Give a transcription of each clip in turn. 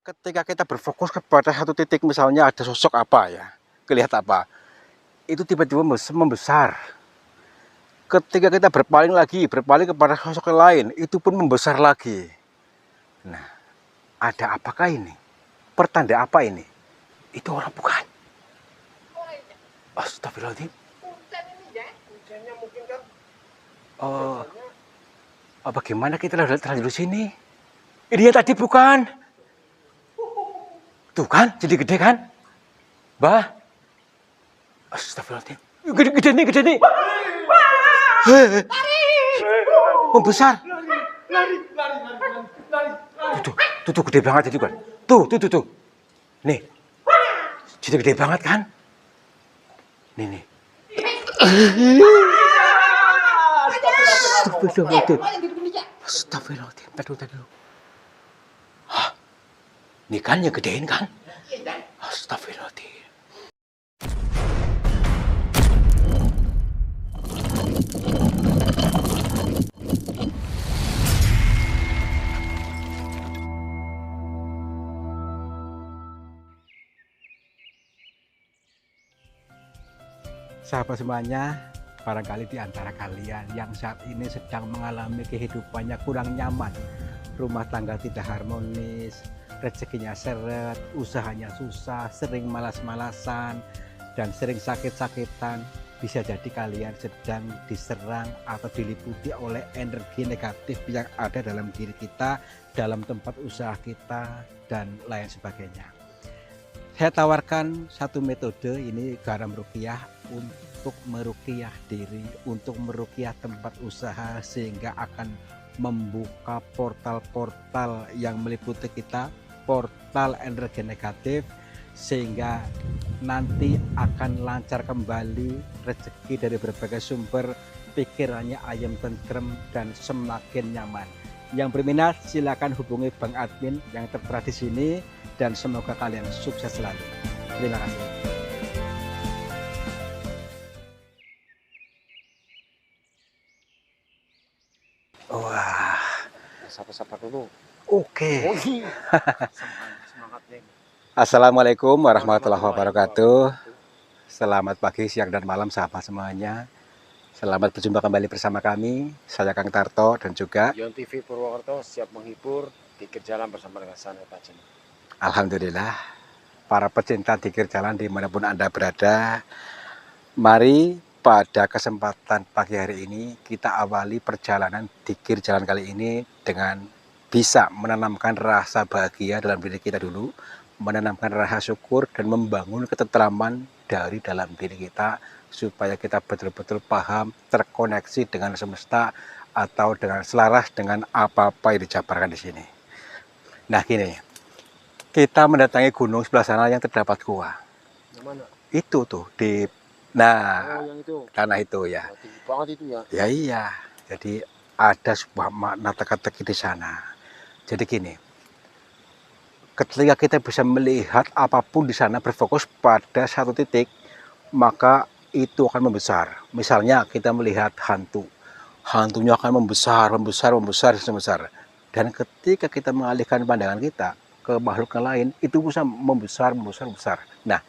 Ketika kita berfokus kepada satu titik, misalnya ada sosok apa ya, kelihatan apa, itu tiba-tiba membesar. Ketika kita berpaling kepada sosok lain, itu pun membesar lagi. Nah, ada apakah ini? Pertanda apa ini? Itu orang bukan. Astagfirullahaladzim. Oh, bagaimana kita terlanjur di sini? Ini yang tadi bukan? Tuh kan, jadi gede kan? Bah. Astagfirullahaladzim. Gede nih. Membesar. Tuh, gede banget jadi kan? Tuh. Nih. Jadi gede banget kan? Nih. Astagfirullahaladzim. Tadi. Hah? Ini kan yang gedein kan? Astagfirullahaladzim. Sahabat semuanya, barangkali di antara kalian yang saat ini sedang mengalami kehidupannya kurang nyaman, rumah tangga tidak harmonis, rezekinya seret, usahanya susah, sering malas-malasan, dan sering sakit-sakitan, bisa jadi kalian sedang diserang atau diliputi oleh energi negatif yang ada dalam diri kita, dalam tempat usaha kita, dan lain sebagainya. Saya tawarkan satu metode, ini garam ruqyah, untuk meruqyah diri, untuk meruqyah tempat usaha, sehingga akan membuka portal-portal yang meliputi kita, portal energi negatif, sehingga nanti akan lancar kembali rezeki dari berbagai sumber, pikirannya ayam tentrem dan semakin nyaman. Yang berminat silakan hubungi Bang Admin yang tertera di sini, dan semoga kalian sukses selalu. Terima kasih. Wah, sapa-sapa dulu. oke. Semangat nih. Assalamualaikum warahmatullahi wabarakatuh. Selamat pagi, siang, dan malam sahabat semuanya. Selamat berjumpa kembali bersama kami. Saya Kang Tarto dan juga Yon TV Purwokerto siap menghibur dikir jalan bersama dengan Sanai Pajen. alhamdulillah, para pecinta dikir jalan dimanapun Anda berada, mari pada kesempatan pagi hari ini kita awali perjalanan dikir jalan kali ini dengan bisa menanamkan rasa bahagia dalam diri kita dulu, menanamkan rasa syukur dan membangun ketentraman dari dalam diri kita, supaya kita betul-betul paham, terkoneksi dengan semesta atau dengan selaras dengan apa-apa yang dijabarkan di sini. Nah gini, kita mendatangi gunung sebelah sana yang terdapat gua. Yang mana? Itu tuh di yang itu. tanah itu ya. Tinggi banget itu ya. Ya iya. Jadi ada sebuah makna teka-teki di sana. Jadi gini, ketika kita bisa melihat apapun di sana berfokus pada satu titik, maka itu akan membesar. Misalnya kita melihat hantu, hantunya akan membesar. Dan ketika kita mengalihkan pandangan kita ke makhluk yang lain, itu bisa membesar. Nah,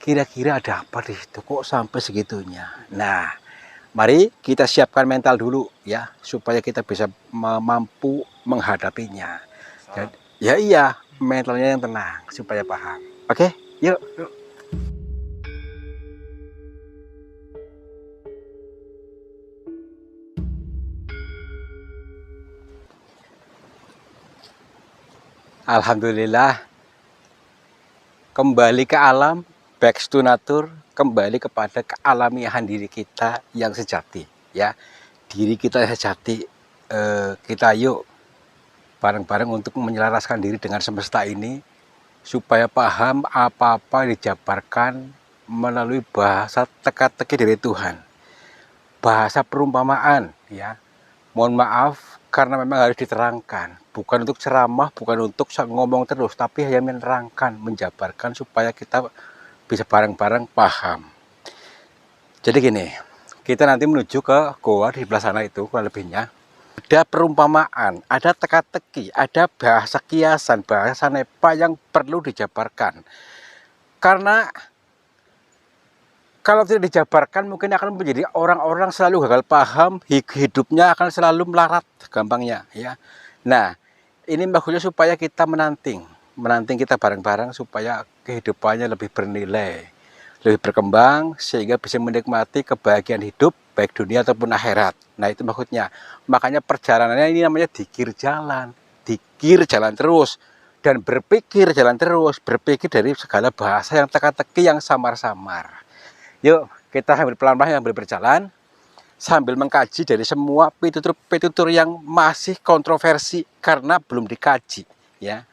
kira-kira ada apa di situ kok sampai segitunya? Nah, mari kita siapkan mental dulu ya, supaya kita bisa mampu menghadapinya. Jadi, ya iya, mentalnya yang tenang supaya paham. Oke, yuk. Alhamdulillah, kembali ke alam, back to nature, kembali kepada kealamiahan diri kita yang sejati ya. Diri kita yang sejati, kita yuk bareng-bareng untuk menyelaraskan diri dengan semesta ini, supaya paham apa-apa yang dijabarkan melalui bahasa teka-teki dari Tuhan, bahasa perumpamaan ya. Mohon maaf karena memang harus diterangkan, bukan untuk ceramah, bukan untuk ngomong terus, tapi hanya menerangkan, menjabarkan supaya kita bisa bareng-bareng paham. Jadi gini, kita nanti menuju ke goa di sebelah sana itu kurang lebihnya. ada perumpamaan, ada teka-teki, ada bahasa kiasan, bahasa nepa yang perlu dijabarkan. Karena kalau tidak dijabarkan mungkin akan menjadi orang-orang selalu gagal paham, hidupnya akan selalu melarat gampangnya ya. Nah, ini maksudnya supaya kita menanting kita bareng-bareng supaya kehidupannya lebih bernilai, lebih berkembang sehingga bisa menikmati kebahagiaan hidup baik dunia ataupun akhirat. Nah, itu maksudnya. Makanya perjalanannya ini namanya dikir jalan terus dan berpikir jalan terus, berpikir dari segala bahasa yang teka-teki yang samar-samar. Yuk, kita sambil pelan-pelan sambil berjalan sambil mengkaji dari semua pitutur yang masih kontroversi karena belum dikaji ya.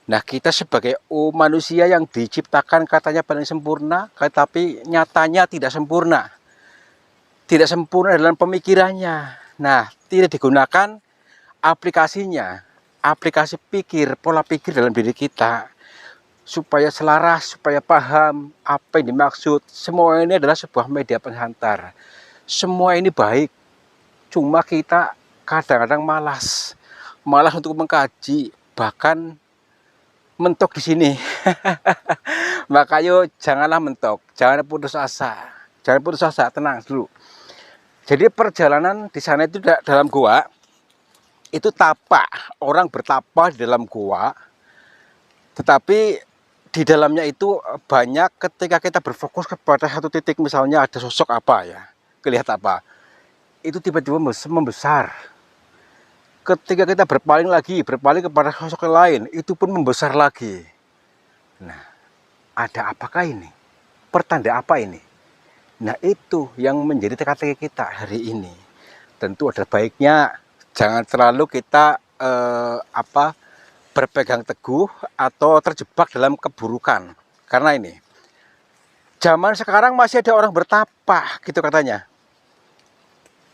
Nah, kita sebagai manusia yang diciptakan katanya paling sempurna, tetapi nyatanya tidak sempurna. Tidak sempurna dalam pemikirannya. Nah, tidak digunakan aplikasinya, aplikasi pikir, pola pikir dalam diri kita supaya selaras, supaya paham apa yang dimaksud. Semua ini adalah sebuah media penghantar. Semua ini baik, cuma kita kadang-kadang malas untuk mengkaji, bahkan mentok di sini. Makanya janganlah mentok, jangan putus asa, tenang dulu. Jadi perjalanan di sana itu dalam gua, itu tapa, orang bertapa di dalam gua, tetapi di dalamnya itu banyak ketika kita berfokus kepada satu titik, misalnya ada sosok apa ya, kelihatan apa, itu tiba-tiba membesar. Ketika kita berpaling kepada sosok lain, itu pun membesar lagi. Nah, ada apakah ini? Pertanda apa ini? Nah, itu yang menjadi teka-teki kita hari ini. Tentu ada baiknya jangan terlalu kita berpegang teguh atau terjebak dalam keburukan. Karena ini, zaman sekarang masih ada orang bertapa, gitu katanya.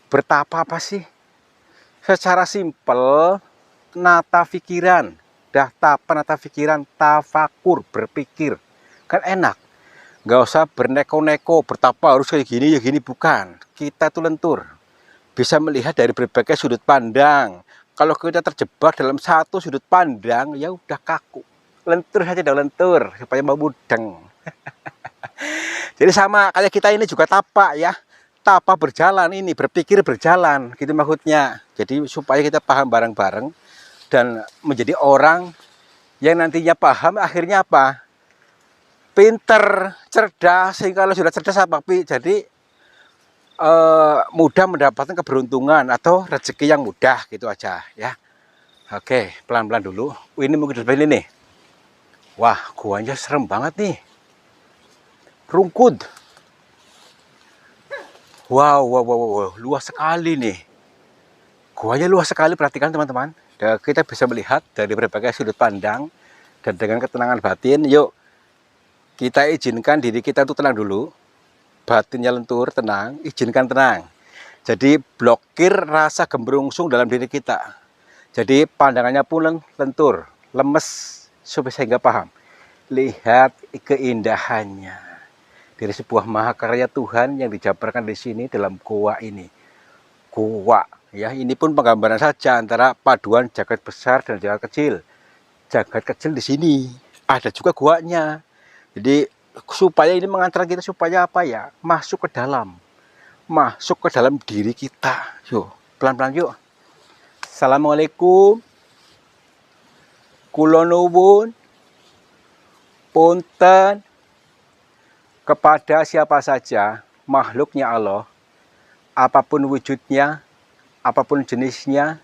Bertapa apa sih? Secara simpel, nata pikiran, nata pikiran, tafakur, berpikir, kan enak. Nggak usah berneko-neko, bertapa harus kayak gini, ya gini, bukan. Kita tuh lentur, bisa melihat dari berbagai sudut pandang. Kalau kita terjebak dalam satu sudut pandang, ya udah kaku. Lentur saja, udah lentur, supaya mau mudeng. Jadi sama kayak kita ini juga tapak ya. Tapa berjalan ini, berpikir berjalan, gitu maksudnya. Jadi supaya kita paham bareng-bareng dan menjadi orang yang nantinya paham, akhirnya apa? Pinter, cerdas, sehingga kalau sudah cerdas apa? Jadi mudah mendapatkan keberuntungan atau rezeki yang mudah, gitu aja ya. Oke, pelan-pelan dulu. Ini mungkin depan ini nih. Wah, guanya serem banget nih. Rungkut. Wow, luas sekali nih. Guanya luas sekali, perhatikan teman-teman. Kita bisa melihat dari berbagai sudut pandang dan dengan ketenangan batin. Yuk, kita izinkan diri kita untuk tenang dulu. Batinnya lentur, tenang, izinkan tenang. Jadi blokir rasa gembrungsung dalam diri kita. Jadi pandangannya pun lentur, lemes, sehingga paham. Lihat keindahannya dari sebuah mahakarya Tuhan yang dijabarkan di sini dalam goa ini. Goa, ya, ini pun penggambaran saja antara paduan jagat besar dan jagat kecil. Jagat kecil di sini, ada juga goanya. Jadi supaya ini mengantar kita supaya apa ya? Masuk ke dalam diri kita. Yuk, pelan-pelan yuk. Assalamualaikum. Kula nuwun punten kepada siapa saja makhluknya Allah, apapun wujudnya, apapun jenisnya,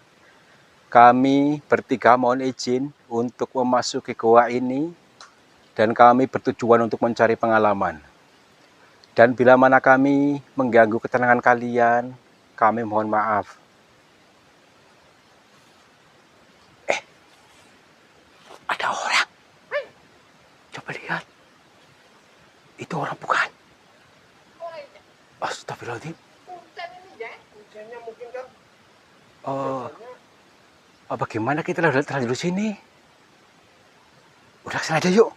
kami bertiga mohon izin untuk memasuki goa ini dan kami bertujuan untuk mencari pengalaman. Dan bila mana kami mengganggu ketenangan kalian, kami mohon maaf. Ada orang. Coba lihat. Itu orang bukan? Astagfirullahaladzim. Bagaimana kita terlanjur sini? Udah kesana aja yuk.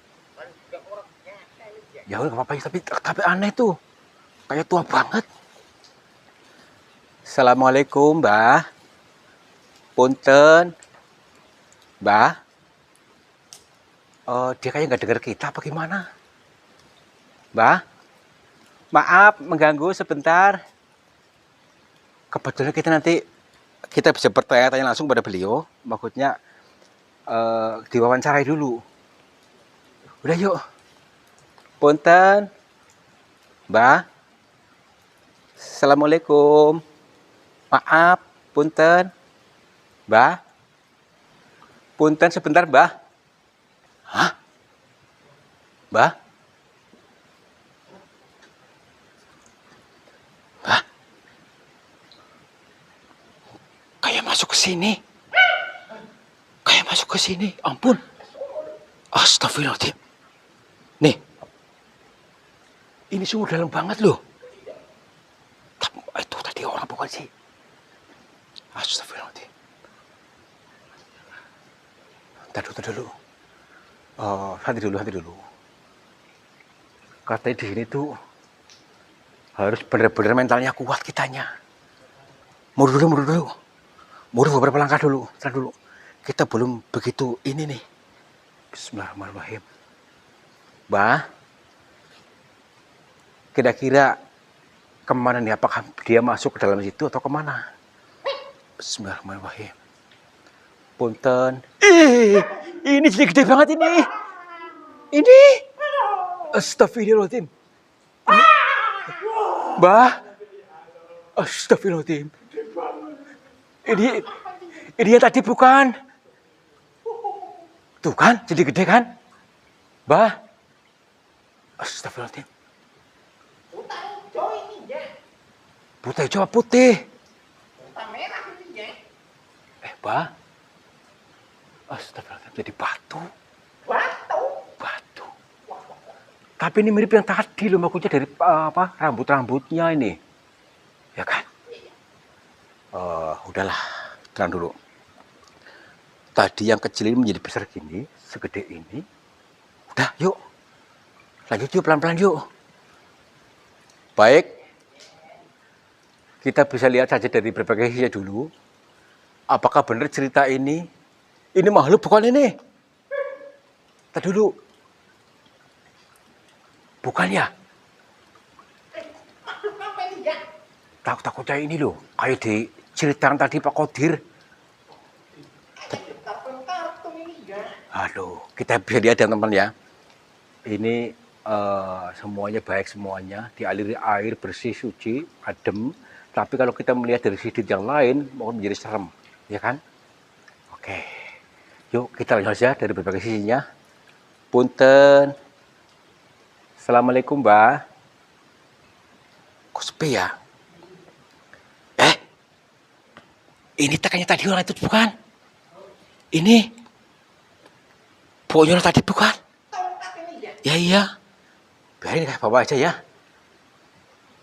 Ya udah nggak apa-apa, tapi aneh tuh. Kayak tua banget. Assalamualaikum, Mbah. Punten. Mbah. Dia kayaknya nggak dengar kita apa gimana? Mbah. Maaf mengganggu sebentar. Kebetulan kita bisa bertanya-tanya langsung pada beliau. Maksudnya diwawancarai dulu. Udah yuk. Punten. Mbah. Assalamualaikum. Maaf, punten. Mbah. Punten sebentar, Mbah. Hah? Mbah? Mbah? Kayak masuk ke sini. Kayak masuk ke sini. Ampun. Astagfirullahaladzim. Nih. Ini sungguh dalam banget loh. Itu tadi orang bukan sih. Astagfirullahaladzim. Tadi dulu. Hati dulu. Katanya di sini tuh harus benar-benar mentalnya kuat kitanya. Mundur dulu. Mundur beberapa langkah dulu. Tahan dulu. Kita belum begitu ini nih. Bismillahirrahmanirrahim. Mbah, kira-kira kemana nih? Apakah dia masuk ke dalam situ atau kemana? Bismillahirrahmanirrahim. Punten. Ini jadi gede banget ini. Ini. Astagfirullahaladzim. Mbah. Astagfirullahaladzim. Ini yang tadi bukan. Tuh kan, jadi gede kan? Mbah. Astagfirullahaladzim. Buta hijau apa putih? Mbah. Astagfirullahaladzim, jadi batu. Batu. Tapi ini mirip yang tadi loh, maksudnya dari rambut-rambutnya ini. Ya kan? Udahlah, tenang dulu. Tadi yang kecil ini menjadi besar gini, segede ini. Udah, yuk. Lanjut yuk, pelan-pelan yuk. Baik. Kita bisa lihat saja dari berbagai sisi dulu. Apakah benar cerita ini makhluk bukan ini? Tadi dulu. Bukan ya? Takutnya ini loh. Kayak diceritakan tadi Pak Kodir. Aduh, kita bisa lihat ya teman-teman ya. Ini semuanya baik semuanya. Dialiri air bersih, suci, adem. Tapi kalau kita melihat dari sisi yang lain, mungkin menjadi serem. Ya kan? Oke. Yuk kita lanjut saja dari berbagai sisinya. Punten. Assalamualaikum, Mbah. Kok sepi ya? Ini tekannya tadi orang itu bukan? Ini pokoknya orang tadi bukan? Ya iya. Biarin kayak bawa aja ya.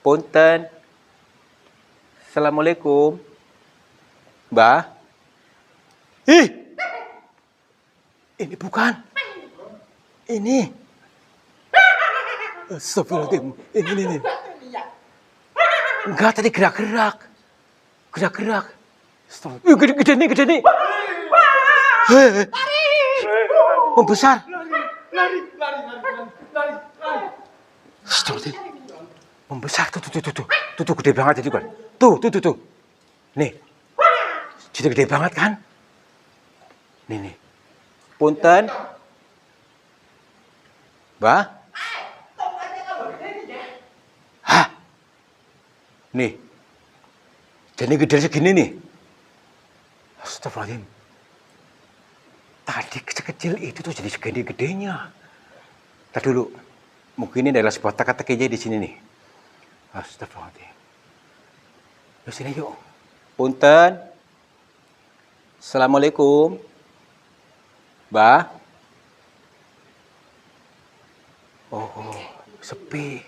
Punten. Assalamualaikum. Mbah. Ini bukan. Ini. Astagfirullahaladzim. Ini. Enggak, tadi gerak-gerak. Gerak-gerak. Gede nih. Membesar. Lari. Astagfirullahaladzim. Membesar. Tuh, gede banget itu kan. Tuh. Nih. Jadi gede banget kan? Nih. Punten. Mbah. Hah? Nih. Jadi gede segini nih. Astagfirullahaladzim. Tadi kecil itu tuh jadi segede-gedenya. Tadi dulu. Mungkin ini adalah sebuah teka-tekinya di sini nih. Astagfirullahaladzim. Yuk sini yuk. Punten. Assalamualaikum. Mbah. Oh, sepi.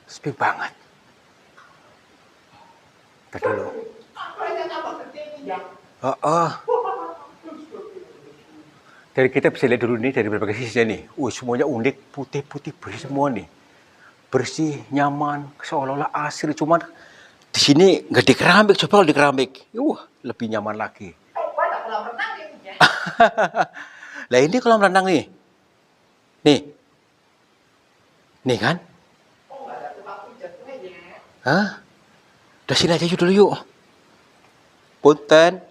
Sepi banget. Tadi dulu. Dari kita bisa lihat dulu nih dari berbagai sisi nih. Semuanya unik, putih-putih bersih semua nih. Bersih, nyaman, seolah-olah asri. Cuman Di sini nggak di keramik, coba kalau di keramik. Lebih nyaman lagi. Coba tak kolam renang ya. Lah ini kolam renang nih. Nih. Nih kan? Oh, nggak ada tempat pijatnya ya. Hah? Udah sini aja dulu yuk. Punten.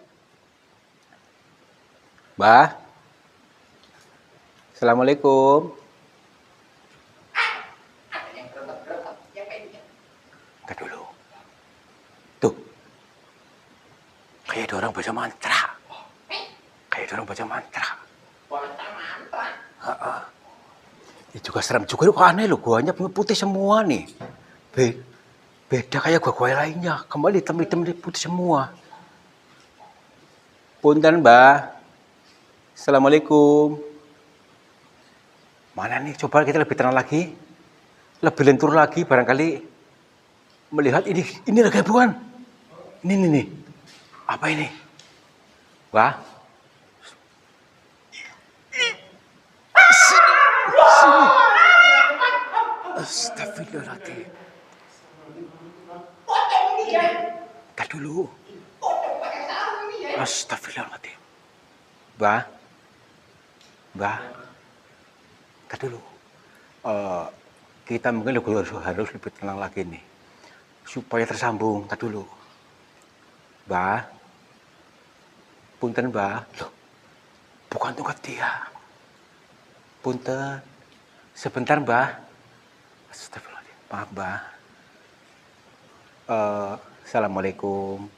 Mbah. Assalamualaikum. Ada yang geretak-geretak, yang kayak gini. Kita dulu. Tuh. Kayak ada orang baca mantra. Kayak ada orang baca mantra. Baca mantra. Heeh. Ini juga serem juga. Kok aneh loh. Guanya putih semua nih. Beda kayak gua lainnya. Kembali hitam-hitam putih semua. Punten, Mbah. Assalamualaikum. Mana nih? Coba kita lebih tenang lagi. Lebih lentur lagi barangkali melihat ini lagi bukan? Ini nih. Apa ini? Mbah. Sini. Astagfirullahaladzim. Potong ini ya. Tar dulu. Potong pakai sarung ini ya. Astagfirullahaladzim. Mbah. Tar dulu. Kita mungkin harus lebih tenang lagi nih. Supaya tersambung. Tar dulu. Mbah. Punten, Mbah. Loh. Bukan tongkat dia. Punten. Sebentar, Mbah. Astagfirullahaladzim. Maaf, Mbah. Assalamualaikum.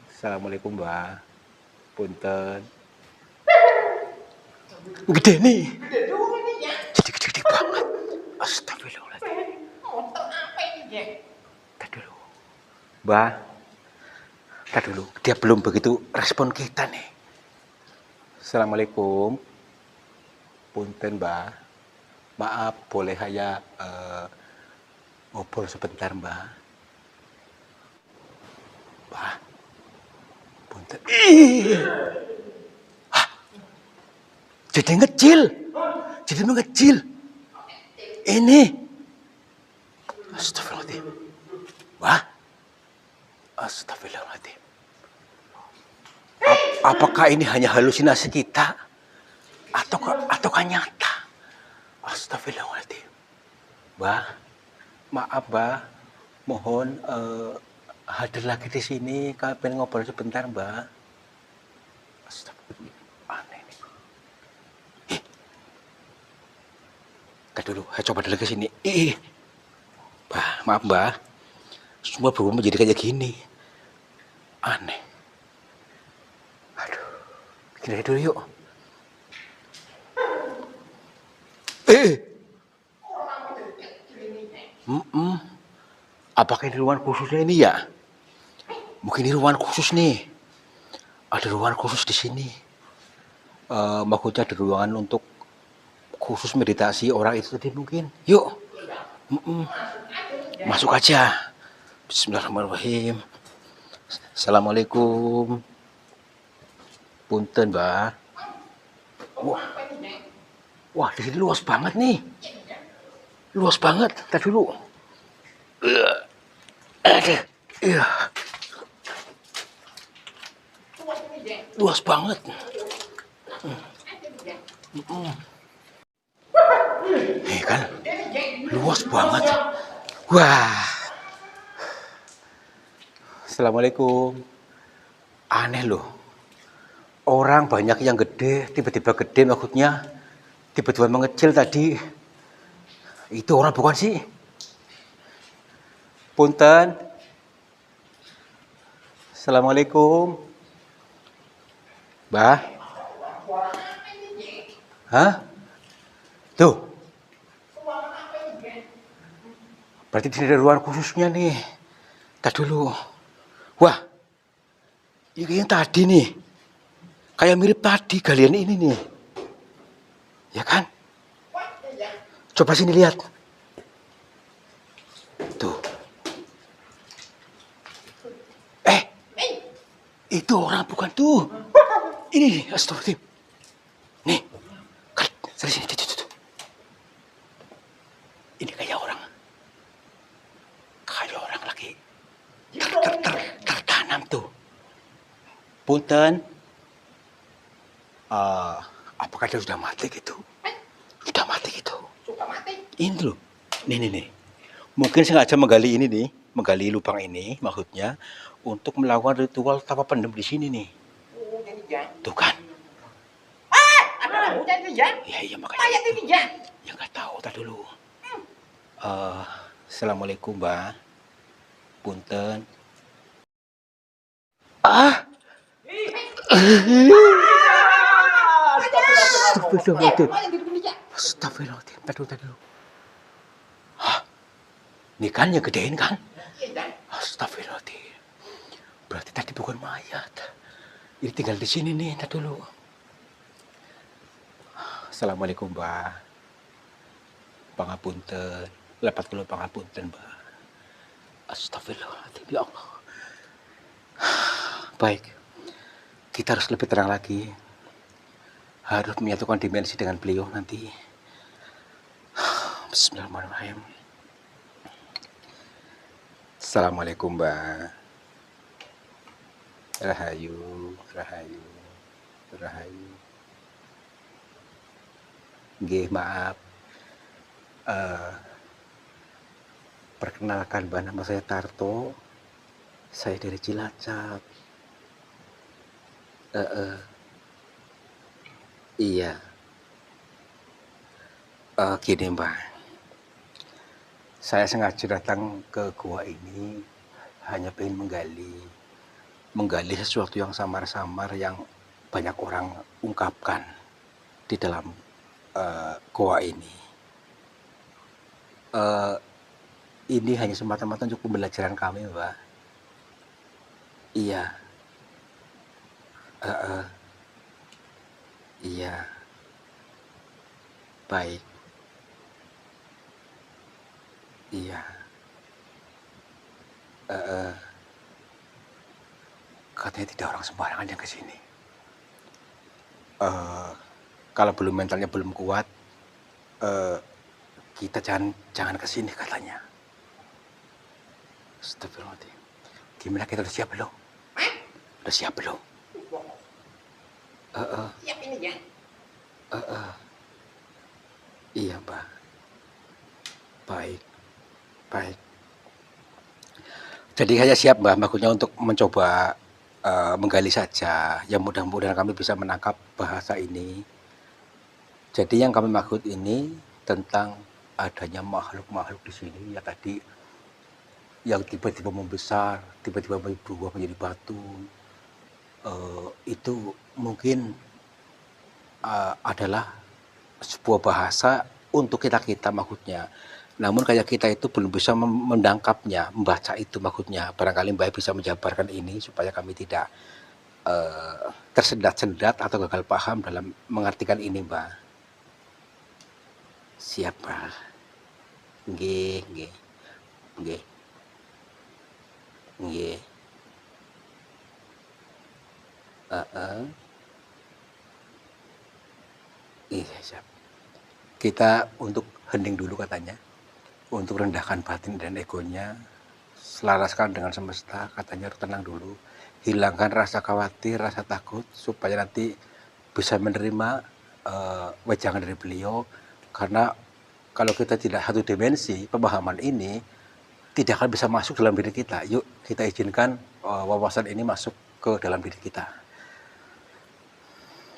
Assalamualaikum, Mbah. Punten. Gede nih. Gede dulu ini ya. Jadi gede banget. Astagfirullahaladzim. Motor apa ini ya? Tar dulu. Mbah. Tar dulu. Dia belum begitu respon kita nih. Assalamualaikum. Punten, Mbah. Maaf, boleh saya ngobrol sebentar, Mbah. Mbah. Punten. Hah? Jadi mengecil. Ini. Astagfirullahaladzim. Wah. Astagfirullahaladzim. Apakah ini hanya halusinasi kita? Ataukah nyata? Astagfirullahaladzim. Mbah, maaf, Mbah. Mohon hadir lagi di sini. Kami pengen ngobrol sebentar, Mbah. Astagfirullah. Aneh nih. Kita dulu. Saya coba dulu ke sini. Mbah, maaf, Mbah. Semua berubah menjadi kayak gini. Aneh. Aduh. Bikin aja dulu yuk. Apakah ini ruangan khususnya ini ya? Mungkin ini ruangan khusus nih. Ada ruangan khusus di sini. Maksudnya ada ruangan untuk khusus meditasi orang itu tadi mungkin. Yuk. Masuk aja. Bismillahirrahmanirrahim. Assalamualaikum. Punten, Mbak. Wah, di sini luas banget nih. Luas banget. Tadi dulu. Iya. Luas banget. Nih kan, luas banget. Wah. Assalamualaikum. Aneh loh. Orang banyak yang gede, tiba-tiba gede maksudnya. Tiba-tiba mengecil tadi. Itu orang bukan sih? Punten. Assalamualaikum. Mbah. Hah? Tuh. Berarti di sini ada ruangan khususnya nih. Tadi dulu. Wah. Ini yang tadi nih. Kayak mirip tadi galian ini nih. Ya kan? Coba sini lihat. Tuh. Itu orang bukan tuh. Ini, astagfirullahaladzim. Nih. Sini, sini. Ini kayak orang. Punten, eh, apakah dia sudah mati gitu? Sudah mati gitu. Suka mati. Ini loh, nih. Mungkin sengaja menggali ini nih, menggali lubang ini maksudnya untuk melakukan ritual tapa pendem di sini nih. Oh, jadi ya. Tuh kan? Ada hujan nih ya. Iya makanya. Mayat ini ya. Ya nggak tahu, tak dulu. Assalamualaikum Mbak. Punten. Ah, Astagfirullahaladzim. Mayat di sini ya. Astagfirullahaladzim. Tak dulu. Hah, ini kan yang gedein kan? Iya. Astagfirullahaladzim. Berarti tadi bukan mayat. Ini tinggal di sini nih, tak dulu. Assalamualaikum Mbak. Pangapunten. Lepat kula pangapunten Mbak. Astagfirullahaladzim, ya Allah. Baik, kita harus lebih tenang lagi. Harus menyatukan dimensi dengan beliau nanti. Bismillahirrahmanirrahim. Assalamualaikum Mbak. Rahayu. Nggih, maaf. Perkenalkan Mbak, nama saya Tarto. Saya dari Cilacap. Iya. Gini Mbak, saya sengaja datang ke gua ini hanya ingin menggali sesuatu yang samar-samar yang banyak orang ungkapkan di dalam gua ini. Ini hanya semata-mata untuk pembelajaran kami, Mbak. Iya. Iya. Baik. Iya. Katanya tidak orang sembarangan yang ke sini. Kalau belum mentalnya belum kuat, kita jangan ke sini katanya. Astagfirullahaladzim. Gimana, kita udah siap belum? Udah siap belum? Siap ini ya. Iya Mbak. Baik. Jadi saya siap Mbak, maksudnya untuk mencoba menggali saja. Ya mudah-mudahan kami bisa menangkap bahasa ini. Jadi yang kami maksud ini tentang adanya makhluk-makhluk di sini ya tadi yang tiba-tiba membesar, tiba-tiba berubah menjadi batu. Itu mungkin adalah sebuah bahasa untuk kita maksudnya. Namun kayak kita itu belum bisa menangkapnya, membaca itu maksudnya. Barangkali Mbak bisa menjabarkan ini supaya kami tidak tersendat-sendat atau gagal paham dalam mengartikan ini Mbak. Siap Mbak. Nggih. Iya siap. Kita untuk hening dulu katanya, untuk rendahkan batin dan egonya, selaraskan dengan semesta, katanya harus tenang dulu, hilangkan rasa khawatir, rasa takut, supaya nanti bisa menerima wejangan dari beliau. Karena kalau kita tidak satu dimensi, pemahaman ini tidak akan bisa masuk dalam diri kita. Yuk kita izinkan wawasan ini masuk ke dalam diri kita.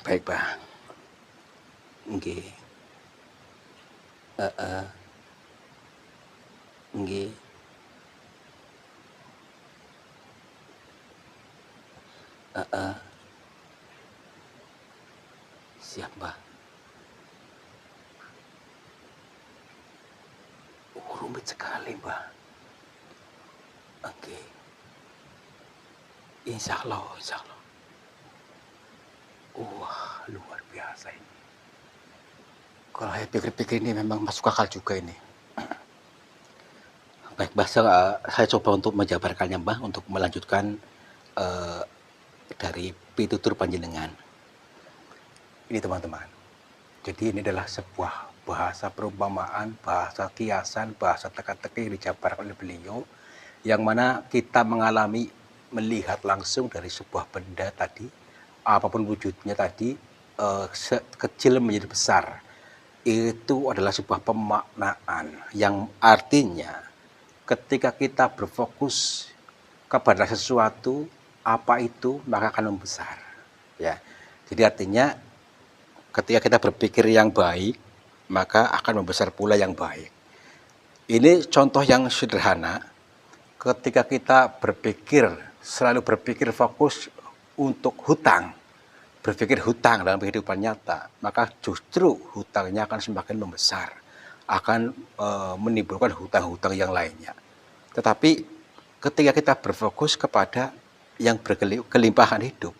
Baik Pak. Nggih. Nggih. Siap Mbak. Rumit sekali Mbak. Oke. Insya Allah. Wah, luar biasa ini. Kalau saya pikir-pikir ini memang masuk akal juga ini. Baik, Mbak, saya coba untuk menjabarkannya Mbak, untuk melanjutkan dari pitutur panjenengan. Ini teman-teman. Jadi ini adalah sebuah bahasa perumpamaan, bahasa kiasan, bahasa teka-teki yang dijabarkan oleh beliau, yang mana kita mengalami melihat langsung dari sebuah benda tadi, apapun wujudnya tadi, kecil menjadi besar. Itu adalah sebuah pemaknaan yang artinya ketika kita berfokus kepada sesuatu, apa itu, maka akan membesar. Ya, jadi artinya ketika kita berpikir yang baik, maka akan membesar pula yang baik. Ini contoh yang sederhana. Ketika kita selalu berpikir fokus untuk hutang, berpikir hutang dalam kehidupan nyata, maka justru hutangnya akan semakin membesar, akan menimbulkan hutang-hutang yang lainnya. Tetapi ketika kita berfokus kepada yang berkelimpahan hidup,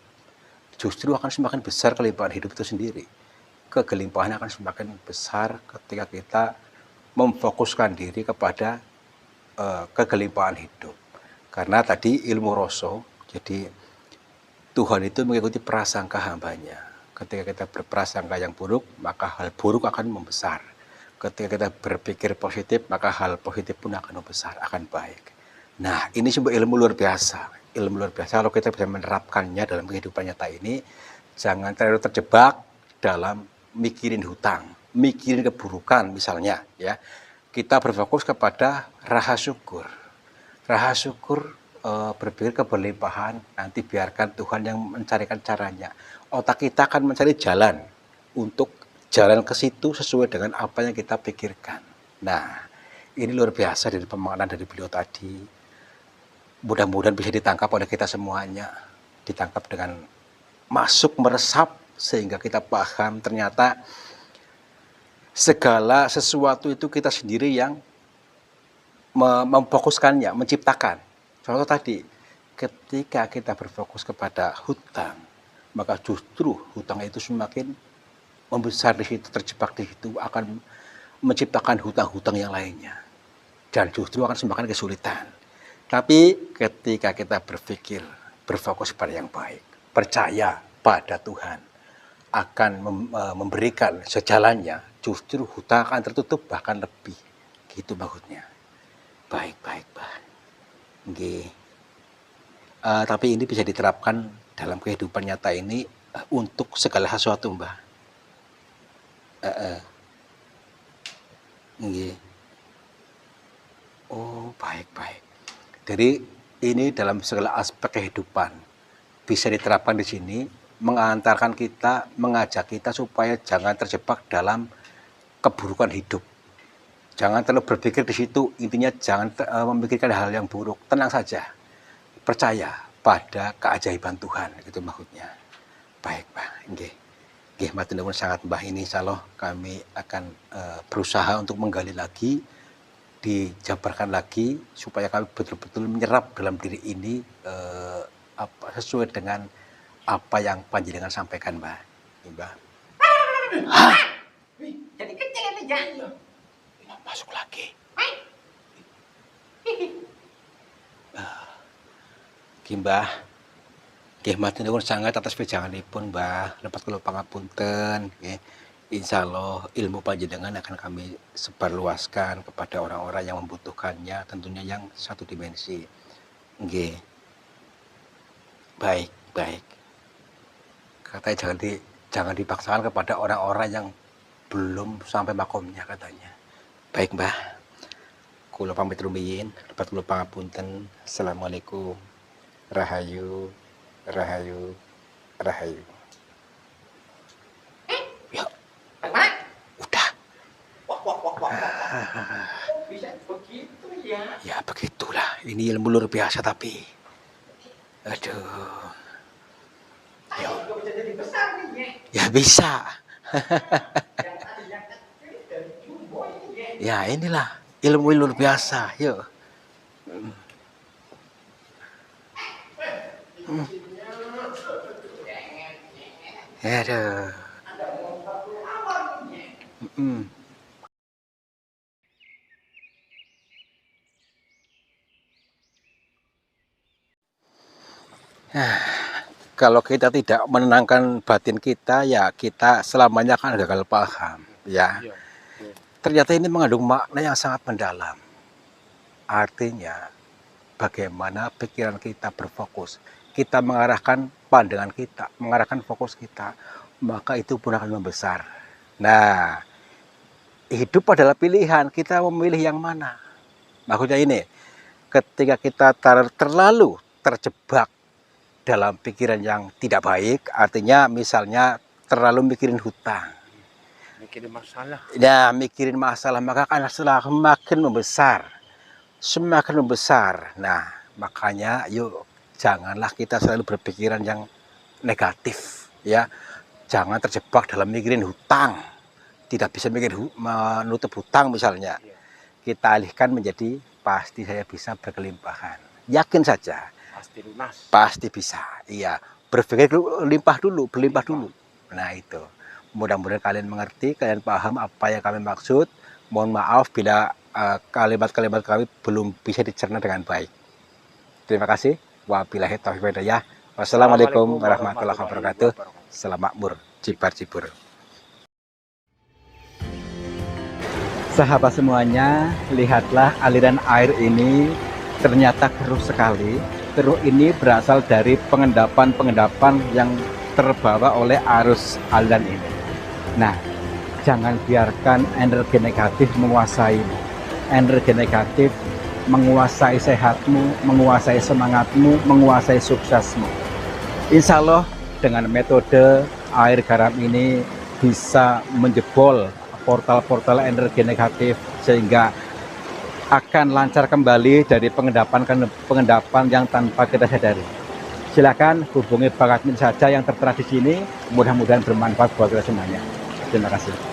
justru akan semakin besar kelimpahan hidup itu sendiri. Kegelimpahan akan semakin besar ketika kita memfokuskan diri kepada kegelimpahan hidup. Karena tadi ilmu rasa, jadi Tuhan itu mengikuti prasangka hambanya. Ketika kita berprasangka yang buruk, maka hal buruk akan membesar. Ketika kita berpikir positif, maka hal positif pun akan membesar, akan baik. Nah, ini sebuah ilmu luar biasa. Ilmu luar biasa kalau kita bisa menerapkannya dalam kehidupan nyata ini, jangan terlalu terjebak dalam mikirin hutang, mikirin keburukan misalnya. Ya, kita berfokus kepada raha syukur. Raha syukur, berpikir keberlimpahan, nanti biarkan Tuhan yang mencarikan caranya. Otak kita akan mencari jalan untuk jalan ke situ sesuai dengan apa yang kita pikirkan. Nah, ini luar biasa dari pemaknaan dari beliau tadi. Mudah-mudahan bisa ditangkap oleh kita semuanya, ditangkap dengan masuk meresap sehingga kita paham ternyata segala sesuatu itu kita sendiri yang memfokuskannya, menciptakan. Contoh tadi, ketika kita berfokus kepada hutang, maka justru hutang itu semakin membesar di situ, terjebak di situ, akan menciptakan hutang-hutang yang lainnya. Dan justru akan semakin kesulitan. Tapi ketika kita berfokus pada yang baik, percaya pada Tuhan, akan memberikan sejalannya, justru hutang akan tertutup bahkan lebih. Gitu maksudnya. Baik. Nggih. Tapi ini bisa diterapkan dalam kehidupan nyata ini untuk segala sesuatu, Mbah. Nggih. Oh, baik. Jadi ini dalam segala aspek kehidupan bisa diterapkan di sini, mengantarkan kita, mengajak kita supaya jangan terjebak dalam keburukan hidup. Jangan terlalu berpikir di situ, intinya jangan memikirkan hal yang buruk, tenang saja, percaya pada keajaiban Tuhan, itu maksudnya. Baik, Pak, nggih, matur nuwun sangat, Mbah. Ini insyaallah kami akan berusaha untuk menggali lagi, dijabarkan lagi supaya kami betul-betul menyerap dalam diri ini sesuai dengan apa yang panjenengan sampaikan, Mbah. Mbah. Hah? Jadi kecil itu ya. Masuk lagi. Mbah, nggih matur nuwun sangat atas wejanganipun, Mbah. Lepat kula pangapunten, nggih. Insyaallah ilmu panjenengan akan kami sebarluaskan kepada orang-orang yang membutuhkannya, tentunya yang satu dimensi. Nggih. Baik. Katanya jangan dipaksakan kepada orang-orang yang belum sampai makomnya katanya. Baik, Mbah. Kula pamit rumiyin, lepat kula pangapunten. Assalamualaikum. Rahayu. Ya, Bagaimana? udah. Wah. Bisa begitu ya? Ya begitulah. Ini ilmu luar biasa tapi. Aduh. Ayo, juga bisa jadi besar nih ya. Ya bisa. Yang tadi yang kecil dari jumbo ini ya. Ya inilah ilmu luar biasa. Yuk. Aduh. Ada mau satu awal nih ya. Kalau kita tidak menenangkan batin kita, ya kita selamanya akan gagal paham. Ya. Ternyata ini mengandung makna yang sangat mendalam. Artinya, bagaimana pikiran kita berfokus. Kita mengarahkan pandangan kita, mengarahkan fokus kita, maka itu pun akan membesar. Nah, hidup adalah pilihan, kita memilih yang mana. Maksudnya ini, ketika kita terlalu terjebak dalam pikiran yang tidak baik, artinya misalnya terlalu mikirin hutang, Mikirin masalah. ya mikirin masalah, maka akan semakin membesar, semakin membesar. Nah, makanya yuk janganlah kita selalu berpikiran yang negatif, ya. Jangan terjebak dalam mikirin hutang, tidak bisa menutup hutang misalnya. Kita alihkan menjadi pasti saya bisa berkelimpahan. Yakin saja. Pasti lunas. Pasti bisa. Iya, berpikir limpah dulu, berlimpah dulu. Nah, itu. Mudah-mudahan kalian mengerti, kalian paham apa yang kami maksud. Mohon maaf bila kalimat-kalimat kami belum bisa dicerna dengan baik. Terima kasih. Wabillahi taufiq wal hidayah. Wassalamualaikum warahmatullahi wabarakatuh. Selamat makmur, cibar-cibur. Sahabat semuanya, lihatlah aliran air ini ternyata keruh sekali. Keruh ini berasal dari pengendapan-pengendapan yang terbawa oleh arus aliran ini. Nah, jangan biarkan energi negatif menguasaimu. Energi negatif menguasai sehatmu, menguasai semangatmu, menguasai suksesmu. Insya Allah dengan metode air garam ini bisa menjebol portal-portal energi negatif sehingga akan lancar kembali dari pengendapan yang tanpa kita sadari. Silakan hubungi Bang Admin saja yang tertera di sini. Mudah-mudahan bermanfaat buat kita semuanya. Terima kasih.